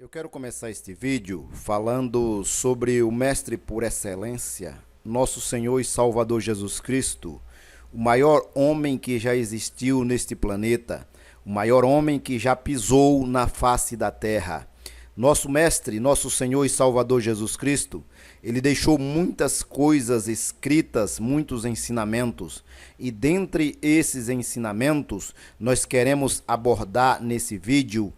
Eu quero começar este vídeo falando sobre o mestre por excelência, nosso Senhor e Salvador Jesus Cristo, o maior homem que já existiu neste planeta, o maior homem que já pisou na face da terra. Nosso mestre, nosso Senhor e Salvador Jesus Cristo, ele deixou muitas coisas escritas, muitos ensinamentos. E dentre esses ensinamentos, nós queremos abordar nesse vídeo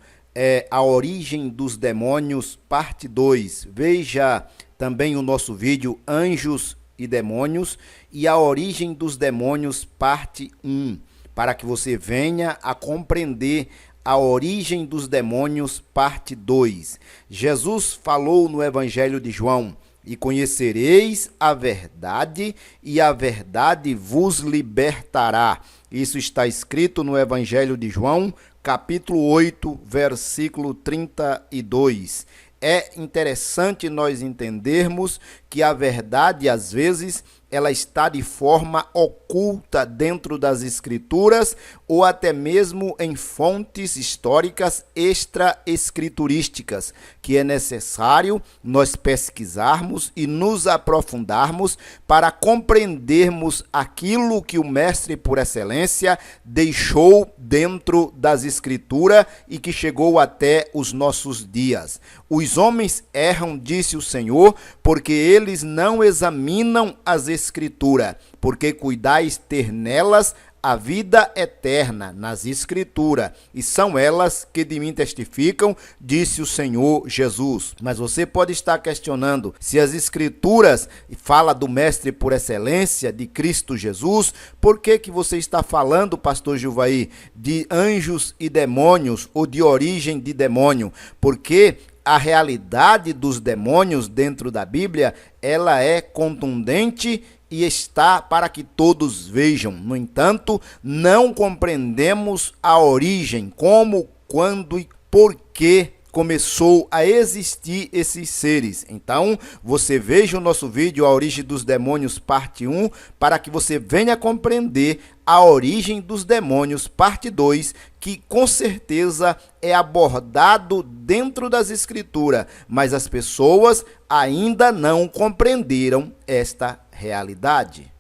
a origem dos demônios, parte 2. Veja também o nosso vídeo Anjos e Demônios e a origem dos demônios, parte 1, para que você venha a compreender a origem dos demônios, parte 2. Jesus falou no Evangelho de João: e conhecereis a verdade, e a verdade vos libertará. Isso está escrito no Evangelho de João, capítulo 8, versículo 32. É interessante nós entendermos que a verdade, às vezes, ela está de forma oculta dentro das Escrituras ou até mesmo em fontes históricas extra-escriturísticas, que é necessário nós pesquisarmos e nos aprofundarmos para compreendermos aquilo que o mestre por excelência deixou dentro das Escrituras e que chegou até os nossos dias. Os homens erram, disse o Senhor, porque eles não examinam as Escrituras, porque cuidais ter nelas a vida eterna, nas Escrituras, e são elas que de mim testificam, disse o Senhor Jesus. Mas você pode estar questionando se as Escrituras falam do mestre por excelência, de Cristo Jesus. Por que você está falando, pastor Gilvaí, de anjos e demônios ou de origem de demônio? Porque a realidade dos demônios dentro da Bíblia, ela é contundente e está para que todos vejam. No entanto, não compreendemos a origem, como, quando e por que começou a existir esses seres. Então, você veja o nosso vídeo, A Origem dos Demônios, parte 1, para que você venha compreender a origem dos demônios, parte 2, que com certeza é abordado dentro das Escrituras, mas as pessoas ainda não compreenderam esta realidade.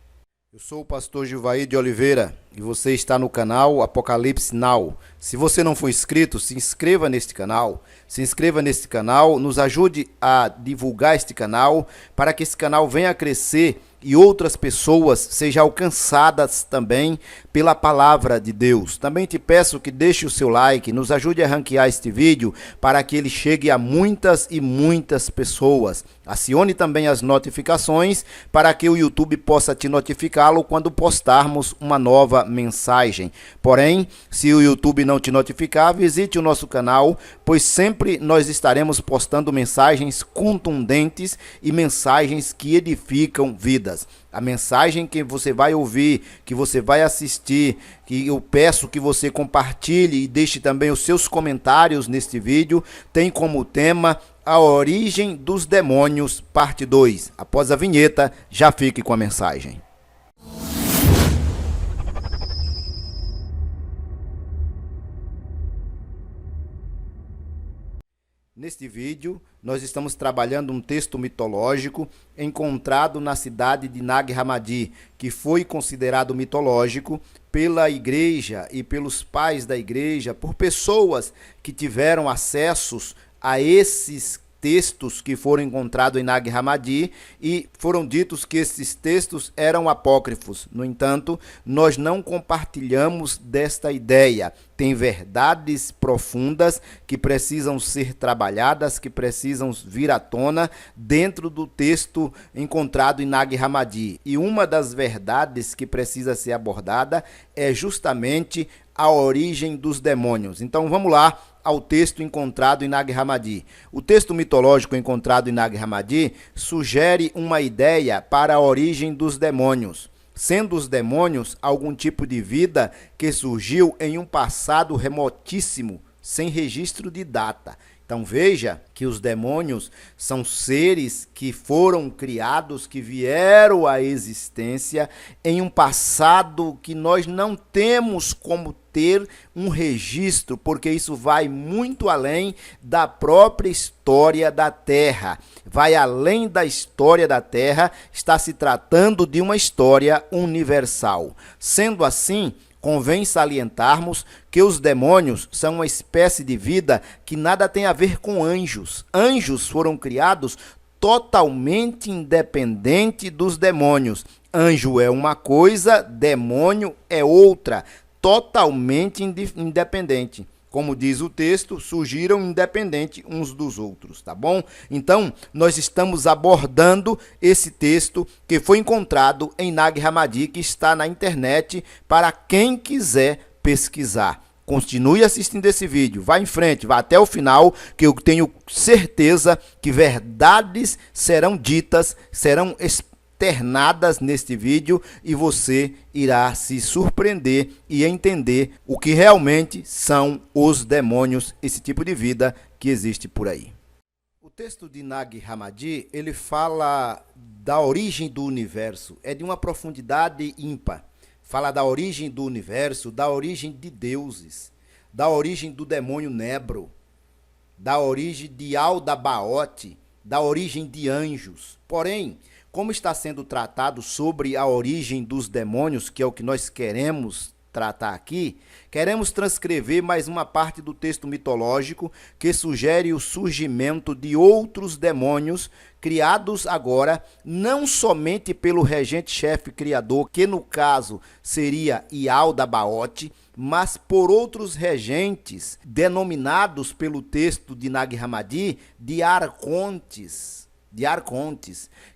Eu sou o pastor Gilvaí de Oliveira e você está no canal Apocalipse Now. Se você não for inscrito, se inscreva neste canal. Se inscreva neste canal, nos ajude a divulgar este canal para que esse canal venha a crescer e outras pessoas sejam alcançadas também pela palavra de Deus. Também te peço que deixe o seu like, nos ajude a ranquear este vídeo para que ele chegue a muitas e muitas pessoas. Acione também as notificações para que o YouTube possa te notificá-lo quando postarmos uma nova mensagem. Porém, se o YouTube não te notificar, visite o nosso canal, pois sempre nós estaremos postando mensagens contundentes e mensagens que edificam vidas. A mensagem que você vai ouvir, que você vai assistir, que eu peço que você compartilhe e deixe também os seus comentários neste vídeo, tem como tema A Origem dos Demônios, parte 2. Após a vinheta, já fique com a mensagem. Neste vídeo, nós estamos trabalhando um texto mitológico encontrado na cidade de Nag Hammadi, que foi considerado mitológico pela igreja e pelos pais da igreja, por pessoas que tiveram acessos a esses textos que foram encontrados em Nag Hammadi e foram ditos que esses textos eram apócrifos. No entanto, nós não compartilhamos desta ideia. Tem verdades profundas que precisam ser trabalhadas, que precisam vir à tona dentro do texto encontrado em Nag Hammadi. E uma das verdades que precisa ser abordada é justamente a origem dos demônios. Então vamos lá ao texto encontrado em Nag Hammadi. O texto mitológico encontrado em Nag Hammadi sugere uma ideia para a origem dos demônios, sendo os demônios algum tipo de vida que surgiu em um passado remotíssimo, sem registro de data. Então veja que os demônios são seres que foram criados, que vieram à existência em um passado que nós não temos como ter um registro, porque isso vai muito além da própria história da Terra. Vai além da história da Terra, está se tratando de uma história universal. Sendo assim, convém salientarmos que os demônios são uma espécie de vida que nada tem a ver com anjos. Anjos foram criados totalmente independente dos demônios. Anjo é uma coisa, demônio é outra, totalmente independente. Como diz o texto, surgiram independente uns dos outros, tá bom? Então, nós estamos abordando esse texto que foi encontrado em Nag Hammadi, que está na internet para quem quiser pesquisar. Continue assistindo esse vídeo, vá em frente, vá até o final, que eu tenho certeza que verdades serão ditas, serão externadas neste vídeo e você irá se surpreender e entender o que realmente são os demônios, esse tipo de vida que existe por aí. O texto de Nag Hammadi, ele fala da origem do universo, é de uma profundidade ímpar. Fala da origem do universo, da origem de deuses, da origem do demônio Nebro, da origem de Aldabaoth, da origem de anjos. Porém, como está sendo tratado sobre a origem dos demônios, que é o que nós queremos tratar aqui, queremos transcrever mais uma parte do texto mitológico que sugere o surgimento de outros demônios criados agora, não somente pelo regente-chefe criador, que no caso seria Yaldabaoth, mas por outros regentes, denominados pelo texto de Nag Hammadi de arcontes,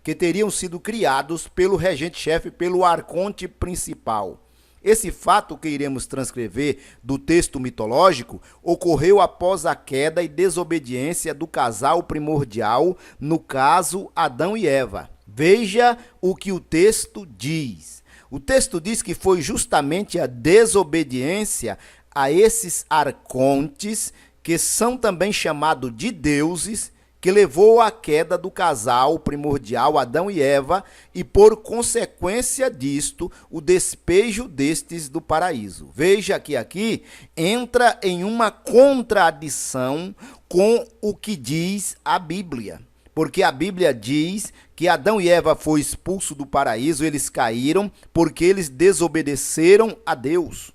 que teriam sido criados pelo regente-chefe, pelo arconte principal. Esse fato que iremos transcrever do texto mitológico ocorreu após a queda e desobediência do casal primordial, no caso Adão e Eva. Veja o que o texto diz. O texto diz que foi justamente a desobediência a esses arcontes, que são também chamados de deuses, que levou à queda do casal primordial Adão e Eva e, por consequência disto, o despejo destes do paraíso. Veja que aqui entra em uma contradição com o que diz a Bíblia. Porque a Bíblia diz que Adão e Eva foram expulsos do paraíso, eles caíram porque eles desobedeceram a Deus.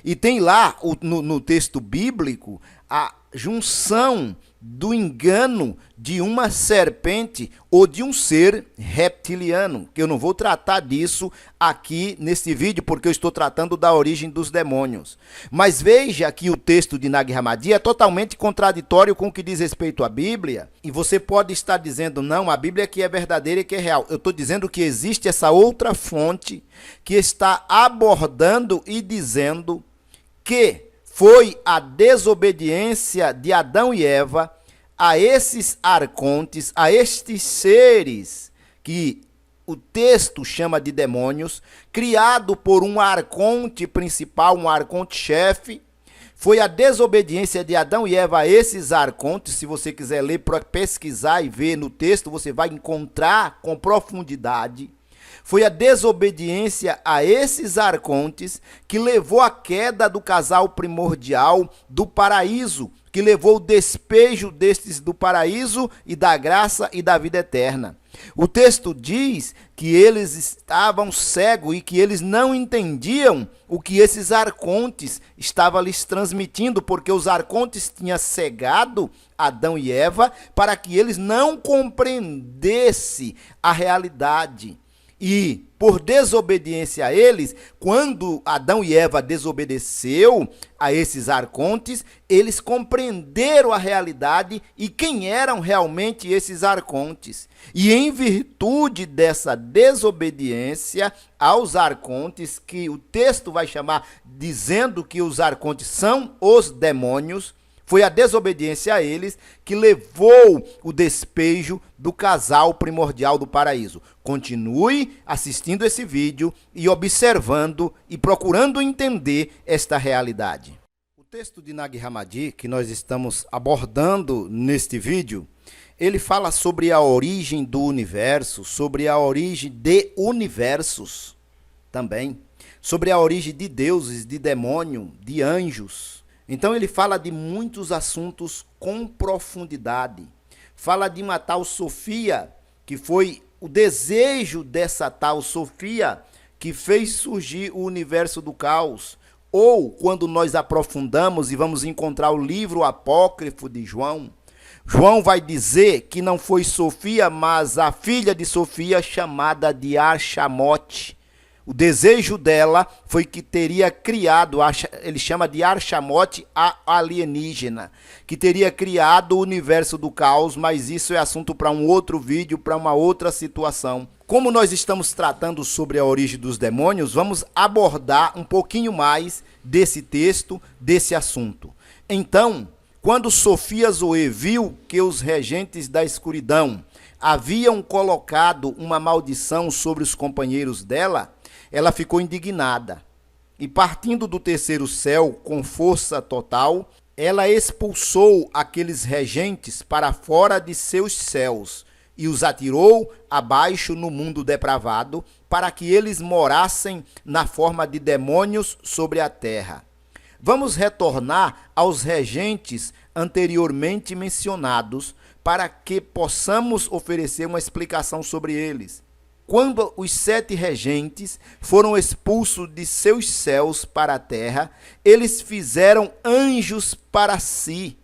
E tem lá, no texto bíblico, a junção do engano de uma serpente ou de um ser reptiliano, que eu não vou tratar disso aqui nesse vídeo, porque eu estou tratando da origem dos demônios. Mas veja que o texto de Nag Hammadi é totalmente contraditório com o que diz respeito à Bíblia, e você pode estar dizendo, não, a Bíblia que é verdadeira e que é real. Eu estou dizendo que existe essa outra fonte que está abordando e dizendo que foi a desobediência de Adão e Eva a esses arcontes, a estes seres que o texto chama de demônios, criado por um arconte principal, um arconte-chefe. Foi a desobediência de Adão e Eva a esses arcontes. Se você quiser ler, pesquisar e ver no texto, você vai encontrar com profundidade. Foi a desobediência a esses arcontes que levou à queda do casal primordial do paraíso, que levou o despejo destes do paraíso e da graça e da vida eterna. O texto diz que eles estavam cegos e que eles não entendiam o que esses arcontes estavam lhes transmitindo, porque os arcontes tinham cegado Adão e Eva para que eles não compreendessem a realidade. E, por desobediência a eles, quando Adão e Eva desobedeceu a esses arcontes, eles compreenderam a realidade e quem eram realmente esses arcontes. E em virtude dessa desobediência aos arcontes, que o texto vai chamar dizendo que os arcontes são os demônios, foi a desobediência a eles que levou o despejo do casal primordial do paraíso. Continue assistindo esse vídeo e observando e procurando entender esta realidade. O texto de Nag Hammadi, que nós estamos abordando neste vídeo, ele fala sobre a origem do universo, sobre a origem de universos também, sobre a origem de deuses, de demônio, de anjos. Então ele fala de muitos assuntos com profundidade. Fala de uma tal Sofia, que foi o desejo dessa tal Sofia que fez surgir o universo do caos. Ou, quando nós aprofundamos e vamos encontrar o livro apócrifo de João, João vai dizer que não foi Sofia, mas a filha de Sofia, chamada de Archamote. O desejo dela foi que teria criado, ele chama de Archamote a alienígena, que teria criado o universo do caos, mas isso é assunto para um outro vídeo, para uma outra situação. Como nós estamos tratando sobre a origem dos demônios, vamos abordar um pouquinho mais desse texto, desse assunto. Então, quando Sofia Zoe viu que os regentes da escuridão haviam colocado uma maldição sobre os companheiros dela, ela ficou indignada. E partindo do terceiro céu com força total, ela expulsou aqueles regentes para fora de seus céus e os atirou abaixo no mundo depravado, para que eles morassem na forma de demônios sobre a terra. Vamos retornar aos regentes anteriormente mencionados, para que possamos oferecer uma explicação sobre eles. Quando os 7 regentes foram expulsos de seus céus para a terra, eles fizeram anjos para si,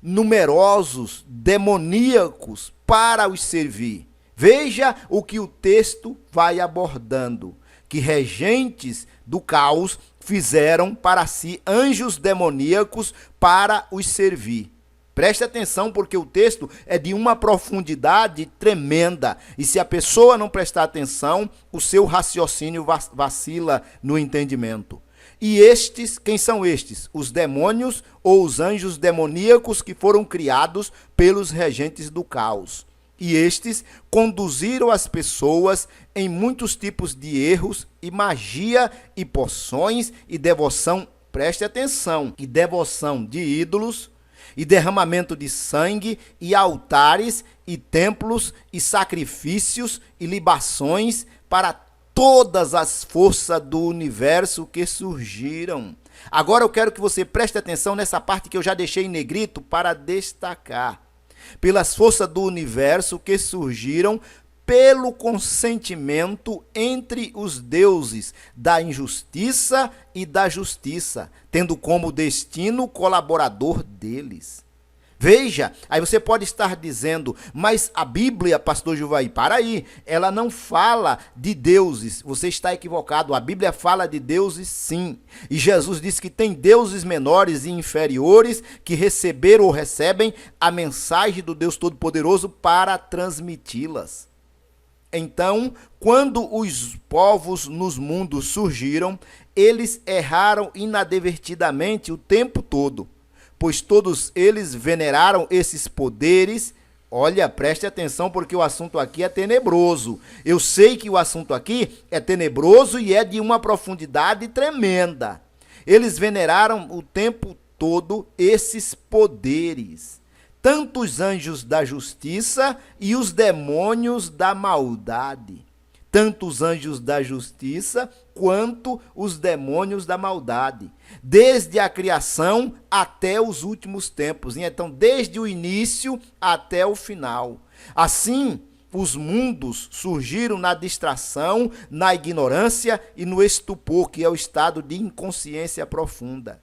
numerosos, demoníacos, para os servir. Veja o que o texto vai abordando, que regentes do caos fizeram para si anjos demoníacos para os servir. Preste atenção, porque o texto é de uma profundidade tremenda, e se a pessoa não prestar atenção, o seu raciocínio vacila no entendimento. E estes, quem são estes? Os demônios ou os anjos demoníacos que foram criados pelos regentes do caos. E estes conduziram as pessoas em muitos tipos de erros e magia e poções e devoção, preste atenção, e devoção de ídolos, e derramamento de sangue, e altares, e templos, e sacrifícios, e libações para todas as forças do universo que surgiram. Agora eu quero que você preste atenção nessa parte que eu já deixei em negrito para destacar. Pelas forças do universo que surgiram pelo consentimento entre os deuses da injustiça e da justiça, tendo como destino colaborador deles. Veja, aí você pode estar dizendo, mas a Bíblia, pastor Juvaí, para aí, ela não fala de deuses. Você está equivocado, a Bíblia fala de deuses sim. E Jesus disse que tem deuses menores e inferiores que receberam ou recebem a mensagem do Deus Todo-Poderoso para transmiti-las. Então, quando os povos nos mundos surgiram, eles erraram inadvertidamente o tempo todo, pois todos eles veneraram esses poderes. Olha, preste atenção, porque o assunto aqui é tenebroso. Eu sei que o assunto aqui é tenebroso e é de uma profundidade tremenda. Eles veneraram o tempo todo esses poderes, tanto os anjos da justiça e os demônios da maldade. Tanto os anjos da justiça quanto os demônios da maldade, desde a criação até os últimos tempos. Então, desde o início até o final. Assim, os mundos surgiram na distração, na ignorância e no estupor, que é o estado de inconsciência profunda.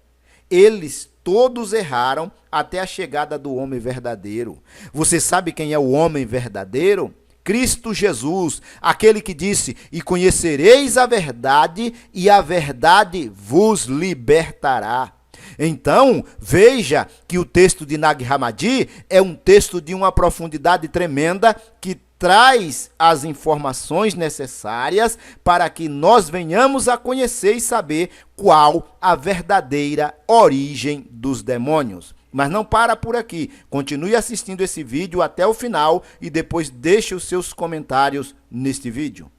Eles todos erraram até a chegada do homem verdadeiro. Você sabe quem é o homem verdadeiro? Cristo Jesus, aquele que disse, e conhecereis a verdade, e a verdade vos libertará. Então, veja que o texto de Nag Hammadi é um texto de uma profundidade tremenda que traz as informações necessárias para que nós venhamos a conhecer e saber qual a verdadeira origem dos demônios. Mas não para por aqui, continue assistindo esse vídeo até o final e depois deixe os seus comentários neste vídeo.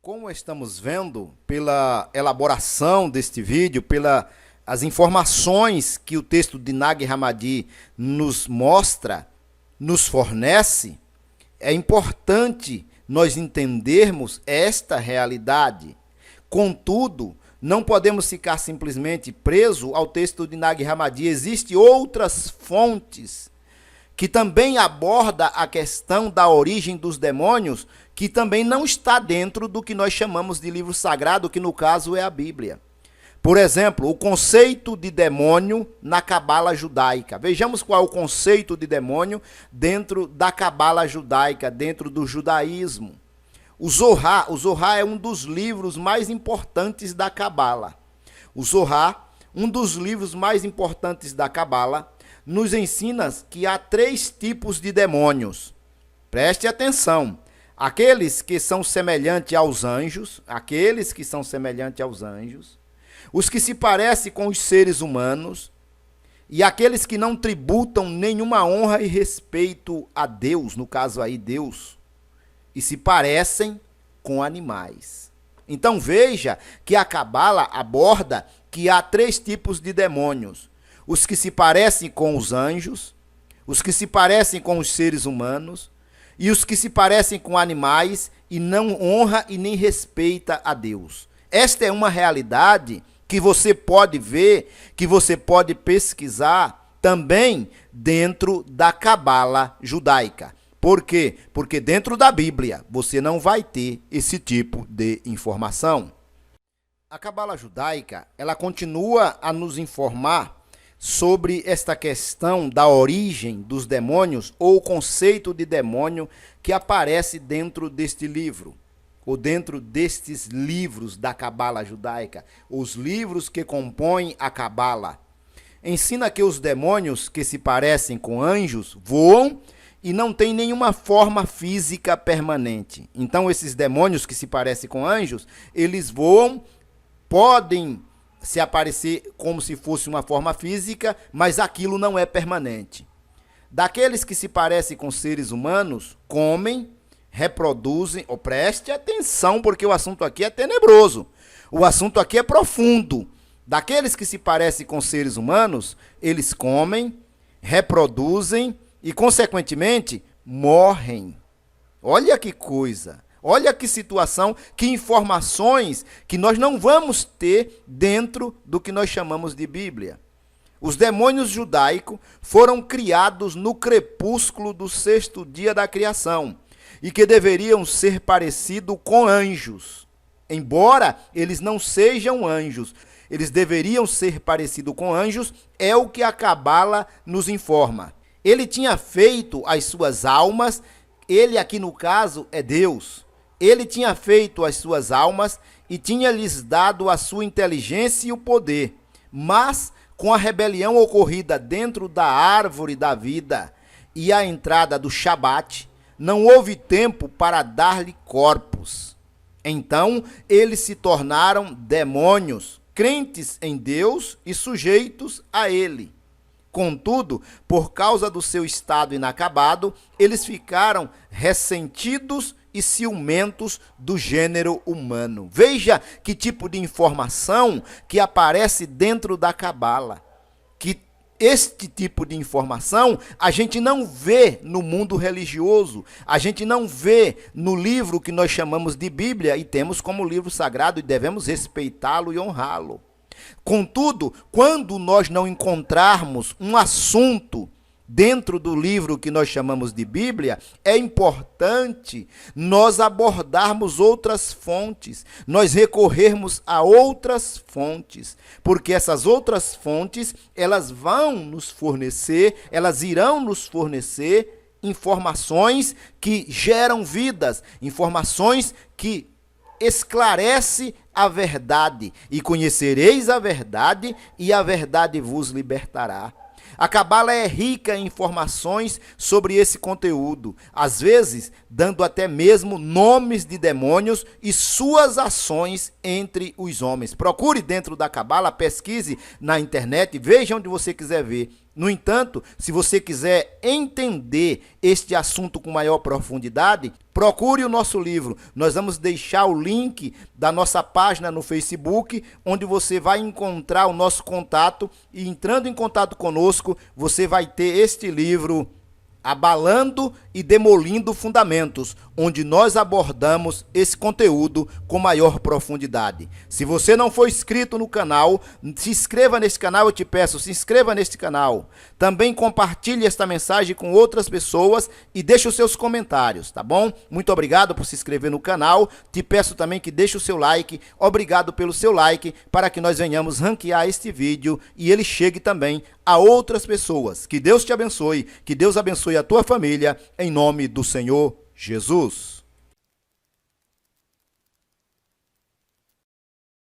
Como estamos vendo pela elaboração deste vídeo, pela as informações que o texto de Nag Hammadi nos mostra, nos fornece, é importante nós entendermos esta realidade. Contudo, não podemos ficar simplesmente presos ao texto de Nag Hammadi. Existem outras fontes que também abordam a questão da origem dos demônios, que também não está dentro do que nós chamamos de livro sagrado, que no caso é a Bíblia. Por exemplo, o conceito de demônio na cabala judaica. Vejamos qual é o conceito de demônio dentro da cabala judaica, dentro do judaísmo. O Zohar é um dos livros mais importantes da cabala. O Zohar, um dos livros mais importantes da cabala, nos ensina que há 3 tipos de demônios. Preste atenção. Aqueles que são semelhantes aos anjos, os que se parecem com os seres humanos e aqueles que não tributam nenhuma honra e respeito a Deus, no caso aí Deus, e se parecem com animais. Então veja que a cabala aborda que há 3 tipos de demônios: os que se parecem com os anjos, os que se parecem com os seres humanos e os que se parecem com animais e não honra e nem respeita a Deus. Esta é uma realidade que você pode ver, que você pode pesquisar também dentro da cabala judaica. Por quê? Porque dentro da Bíblia você não vai ter esse tipo de informação. A cabala judaica, ela continua a nos informar sobre esta questão da origem dos demônios, ou o conceito de demônio que aparece dentro deste livro, ou dentro destes livros da cabala judaica, os livros que compõem a cabala. Ensina que os demônios que se parecem com anjos voam e não têm nenhuma forma física permanente. Então esses demônios que se parecem com anjos, eles voam, podem se aparecer como se fosse uma forma física, mas aquilo não é permanente. Daqueles que se parecem com seres humanos, comem, reproduzem, preste atenção porque o assunto aqui é tenebroso, o assunto aqui é profundo. Daqueles que se parecem com seres humanos, eles comem, reproduzem e, consequentemente, morrem. Olha que coisa, olha que situação, que informações que nós não vamos ter dentro do que nós chamamos de Bíblia. Os demônios judaicos foram criados no crepúsculo do 6º dia da criação e que deveriam ser parecidos com anjos. Embora eles não sejam anjos, eles deveriam ser parecidos com anjos, é o que a cabala nos informa. Ele tinha feito as suas almas, ele aqui no caso é Deus, ele tinha feito as suas almas e tinha lhes dado a sua inteligência e o poder, mas com a rebelião ocorrida dentro da árvore da vida e a entrada do Shabat, não houve tempo para dar-lhe corpos. Então, eles se tornaram demônios, crentes em Deus e sujeitos a ele. Contudo, por causa do seu estado inacabado, eles ficaram ressentidos e ciumentos do gênero humano. Veja que tipo de informação que aparece dentro da cabala. Que este tipo de informação a gente não vê no mundo religioso, a gente não vê no livro que nós chamamos de Bíblia e temos como livro sagrado e devemos respeitá-lo e honrá-lo. Contudo, quando nós não encontrarmos um assunto dentro do livro que nós chamamos de Bíblia, é importante nós abordarmos outras fontes, nós recorrermos a outras fontes, porque essas outras fontes, elas vão nos fornecer, elas irão nos fornecer informações que geram vidas, informações que esclarece a verdade, e conhecereis a verdade, e a verdade vos libertará. A cabala é rica em informações sobre esse conteúdo, às vezes dando até mesmo nomes de demônios e suas ações entre os homens. Procure dentro da cabala, pesquise na internet, veja onde você quiser ver. No entanto, se você quiser entender este assunto com maior profundidade, procure o nosso livro. Nós vamos deixar o link da nossa página no Facebook, onde você vai encontrar o nosso contato e entrando em contato conosco, você vai ter este livro Abalando e Demolindo Fundamentos, onde nós abordamos esse conteúdo com maior profundidade. Se você não for inscrito no canal, se inscreva nesse canal, eu te peço, se inscreva neste canal. Também compartilhe esta mensagem com outras pessoas e deixe os seus comentários, tá bom? Muito obrigado por se inscrever no canal, te peço também que deixe o seu like, obrigado pelo seu like, para que nós venhamos ranquear este vídeo e ele chegue também a outras pessoas. Que Deus te abençoe, que Deus abençoe a tua família, em nome do Senhor Jesus.